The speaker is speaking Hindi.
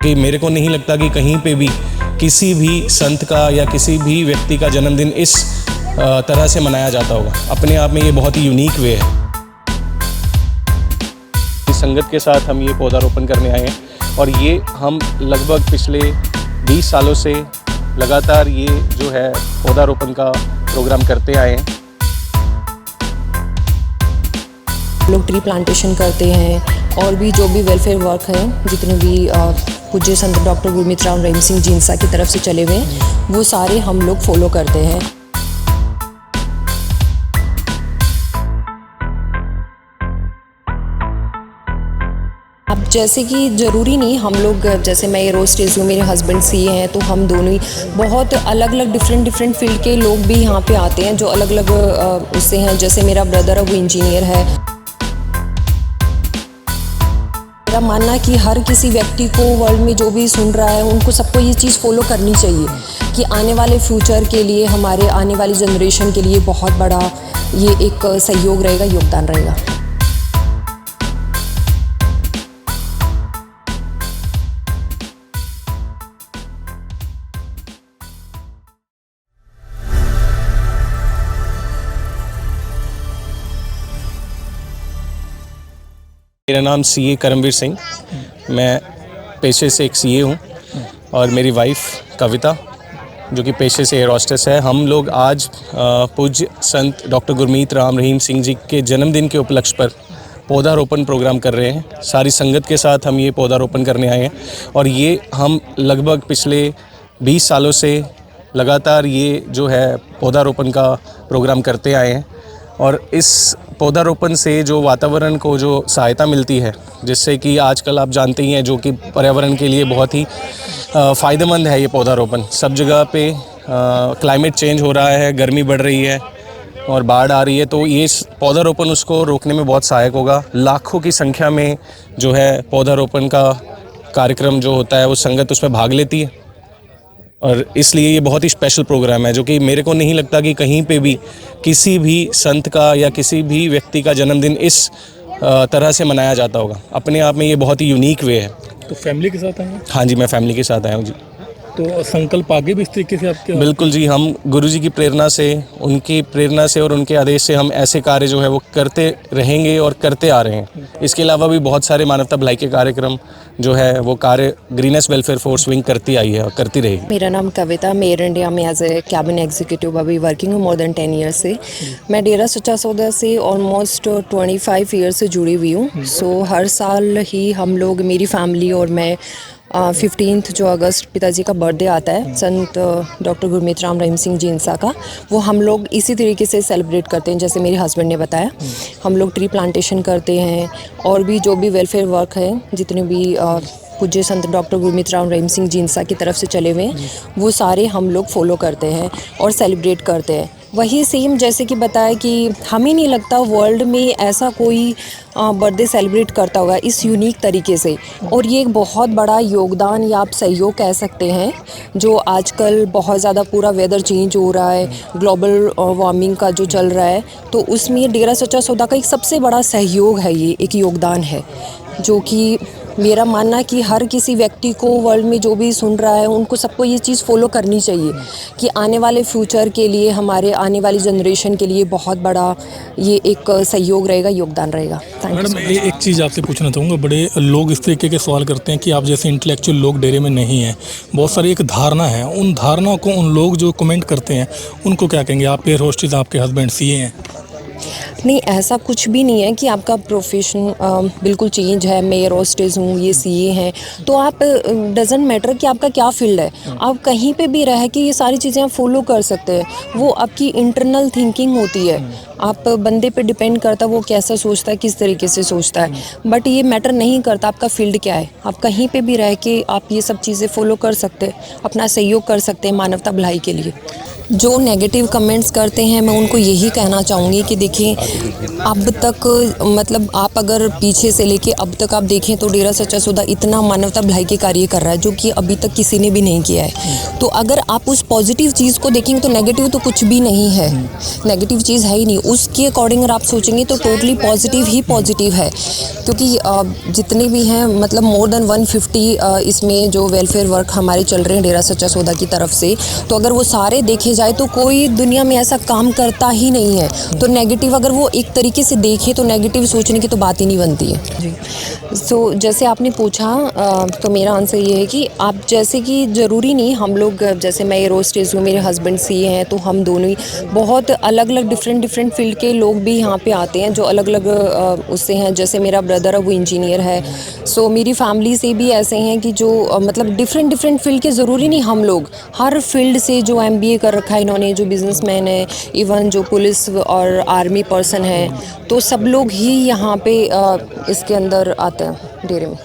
कि मेरे को नहीं लगता कि कहीं पे भी किसी भी संत का या किसी भी व्यक्ति का जन्मदिन इस तरह से मनाया जाता होगा। अपने आप में ये बहुत ही यूनिक वे है। इस संगत के साथ हम ये पौधारोपण करने आए हैं और ये हम लगभग पिछले 20 सालों से लगातार ये जो है पौधारोपण का प्रोग्राम करते आए हैं। लोग ट्री प्लांटेशन करते हैं और भी जो भी वेलफेयर वर्क हैं, जितने भी पूज्य संत डॉक्टर गुरमीत राम रहीम सिंह जींसा की तरफ से चले हुए हैं, वो सारे हम लोग फॉलो करते हैं। अब जैसे कि ज़रूरी नहीं हम लोग, जैसे मैं एरोस्टेस हूँ, मेरे हस्बैंड सीए हैं, तो हम दोनों ही बहुत अलग अलग डिफरेंट फील्ड के लोग भी यहाँ पे आते हैं जो अलग अलग उससे हैं। जैसे मेरा ब्रदर है, वो इंजीनियर है। मेरा मानना है कि हर किसी व्यक्ति को वर्ल्ड में जो भी सुन रहा है उनको सबको ये चीज़ फॉलो करनी चाहिए कि आने वाले फ्यूचर के लिए, हमारे आने वाली जनरेशन के लिए बहुत बड़ा ये एक सहयोग रहेगा, योगदान रहेगा। मेरा नाम सीए करमवीर सिंह, मैं पेशे से एक सीए हूँ और मेरी वाइफ कविता जो कि पेशे से एयर होस्टेस है। हम लोग आज पूज्य संत डॉक्टर गुरमीत राम रहीम सिंह जी के जन्मदिन के उपलक्ष्य पर पौधारोपण प्रोग्राम कर रहे हैं। सारी संगत के साथ हम ये पौधारोपण करने आए हैं और ये हम लगभग पिछले 20 सालों से लगातार ये जो है पौधारोपण का प्रोग्राम करते आए हैं। और इस पौधारोपण से जो वातावरण को जो सहायता मिलती है, जिससे कि आजकल आप जानते ही हैं जो कि पर्यावरण के लिए बहुत ही फ़ायदेमंद है ये पौधारोपण। सब जगह पे क्लाइमेट चेंज हो रहा है, गर्मी बढ़ रही है और बाढ़ आ रही है, तो ये पौधारोपण उसको रोकने में बहुत सहायक होगा। लाखों की संख्या में जो है पौधारोपण का कार्यक्रम जो होता है वो संगत उसमें भाग लेती है और इसलिए ये बहुत ही स्पेशल प्रोग्राम है जो कि मेरे को नहीं लगता कि कहीं पे भी किसी भी संत का या किसी भी व्यक्ति का जन्मदिन इस तरह से मनाया जाता होगा। अपने आप में ये बहुत ही यूनिक वे है। तो फैमिली के साथ आए हैं? हाँ जी, मैं फैमिली के साथ आया हूँ जी। तो संकल्प आगे भी इस तरीके से आपके? बिल्कुल जी, हम गुरुजी की प्रेरणा से, उनकी प्रेरणा से और उनके आदेश से हम ऐसे कार्य जो है वो करते रहेंगे और करते आ रहे हैं। इसके अलावा भी बहुत सारे मानवता भलाई के कार्यक्रम जो है वो कार्य ग्रीनेस वेलफेयर फोर्स विंग करती आई है और करती रहेगी। मेरा नाम कविता, मैं एयर इंडिया में एज ए कैबिन एग्जीक्यूटिव अभी वर्किंग हूँ मोर देन 10 ईयर्स से। मैं डेरा सच्चा सौदा से ऑलमोस्ट 25 ईयर्स से जुड़ी हुई हूँ। सो हर साल ही हम लोग, मेरी फैमिली और मैं 15 जो अगस्त पिताजी का बर्थडे आता है संत डॉक्टर गुरमीत राम रहीम सिंह जींसा का, वो हम लोग इसी तरीके से सेलिब्रेट करते हैं जैसे मेरे हस्बैंड ने बताया। हम लोग ट्री प्लांटेशन करते हैं और भी जो भी वेलफेयर वर्क है, जितने भी पूज्य संत डॉक्टर गुरमीत राम रहीम सिंह जींसा की तरफ से चले हुए हैं, वो सारे हम लोग फॉलो करते हैं और सेलिब्रेट करते हैं। वही सेम जैसे कि बताया कि हमें नहीं लगता वर्ल्ड में ऐसा कोई बर्थडे सेलिब्रेट करता होगा इस यूनिक तरीके से। और ये एक बहुत बड़ा योगदान या आप सहयोग कह सकते हैं, जो आजकल बहुत ज़्यादा पूरा वेदर चेंज हो रहा है, ग्लोबल वार्मिंग का जो चल रहा है, तो उसमें डेरा सच्चा सौदा का एक सबसे बड़ा सहयोग है, ये एक योगदान है जो कि मेरा मानना है कि हर किसी व्यक्ति को वर्ल्ड में जो भी सुन रहा है उनको सबको ये चीज़ फॉलो करनी चाहिए कि आने वाले फ्यूचर के लिए, हमारे आने वाली जनरेशन के लिए बहुत बड़ा ये एक सहयोग रहेगा, योगदान रहेगा। मैडम, एक चीज़ आपसे पूछना चाहूँगा। बड़े लोग इस तरीके के सवाल करते हैं कि आप जैसे इंटेलेक्चुअल लोग डेरे में नहीं हैं, बहुत सारी एक धारणा है, उन धारणा को उन लोग जो कमेंट करते हैं उनको क्या कहेंगे? आप एयर होस्टेस, आपके हस्बैंड सीए हैं। नहीं, ऐसा कुछ भी नहीं है कि आपका प्रोफेशन बिल्कुल चेंज है। मैं एयर होस्टेस हूँ, ये सीए हैं, तो आप डजेंट मैटर कि आपका क्या फील्ड है, आप कहीं पे भी रह के ये सारी चीज़ें आप फॉलो कर सकते हैं। वो आपकी इंटरनल थिंकिंग होती है, आप बंदे पे डिपेंड करता है वो कैसा सोचता है, किस तरीके से सोचता है। बट ये मैटर नहीं करता आपका फील्ड क्या है, आप कहीं पे भी रह के आप ये सब चीज़ें फॉलो कर सकते हैं, अपना सहयोग कर सकते हैं मानवता भलाई के लिए। जो नेगेटिव कमेंट्स करते हैं मैं उनको यही कहना चाहूँगी कि देखिए अब तक मतलब आप अगर पीछे से लेके अब तक आप देखें तो डेरा सच्चा सौदा इतना मानवता भलाई के कार्य कर रहा है जो कि अभी तक किसी ने भी नहीं किया है। तो अगर आप उस पॉजिटिव चीज़ को देखेंगे तो नेगेटिव तो कुछ भी नहीं है, नेगेटिव चीज़ है ही नहीं। उसके अकॉर्डिंग अगर आप सोचेंगे तो टोटली पॉजिटिव ही पॉजिटिव है, क्योंकि जितने भी हैं मतलब मोर देन 150 इसमें जो वेलफेयर वर्क हमारे चल रहे हैं डेरा सच्चा सौदा की तरफ से, तो अगर वो सारे देखे जाए तो कोई दुनिया में ऐसा काम करता ही नहीं है। तो नेगेटिव अगर वो एक तरीके से देखे तो नेगेटिव सोचने की तो बात ही नहीं बनती है जी। सो जैसे आपने पूछा तो मेरा आंसर ये है कि आप जैसे कि ज़रूरी नहीं हम लोग, जैसे मैं एरोस्टेस हूँ, मेरे हस्बैंड सीए हैं, तो हम दोनों ही बहुत अलग अलग डिफरेंट फील्ड के लोग भी यहाँ पे आते हैं जो अलग अलग उससे हैं। जैसे मेरा ब्रदर है वो इंजीनियर है। सो मेरी फैमिली से भी ऐसे हैं कि जो मतलब डिफरेंट फील्ड के, ज़रूरी नहीं हम लोग हर फील्ड से, जो MBA कर रखा है इन्होंने, जो बिजनेसमैन है, इवन जो पुलिस और आर्मी पर्सन है, तो सब लोग ही यहाँ पे इसके अंदर आते हैं डेरे में।